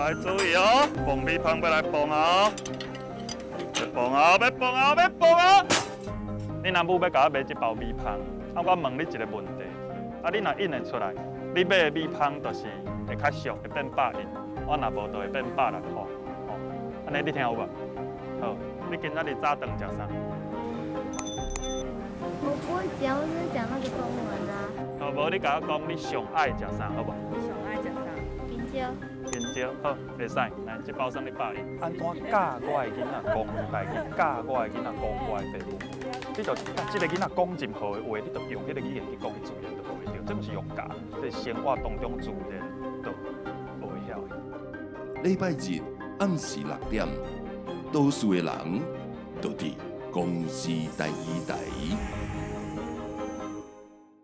来注意哦，爆米香要来爆哦，要爆哦，要爆哦，要爆哦！你若母要甲我买一包米香，啊，我问你一个问题，啊，你若印得出来，你买的米香就是会较俗，会变100印，我若无就会变160块，哦，安尼你听有无？好，你今仔日早顿食啥？我不会讲，我只是讲那个中文啊。好，无你甲我讲你上爱食啥，好无？你上爱食啥？香蕉。香蕉，好，袂使，来，这包送你100印。安怎教我的囡仔讲台语，教我的囡仔讲我的父母？你就甲这个囡仔讲任何的话，你就用迄个语言去讲，伊自然就会着。这不是用教，这是生活当中自然就会晓的。礼拜日暗时6点，都市的人，就伫公司第2台。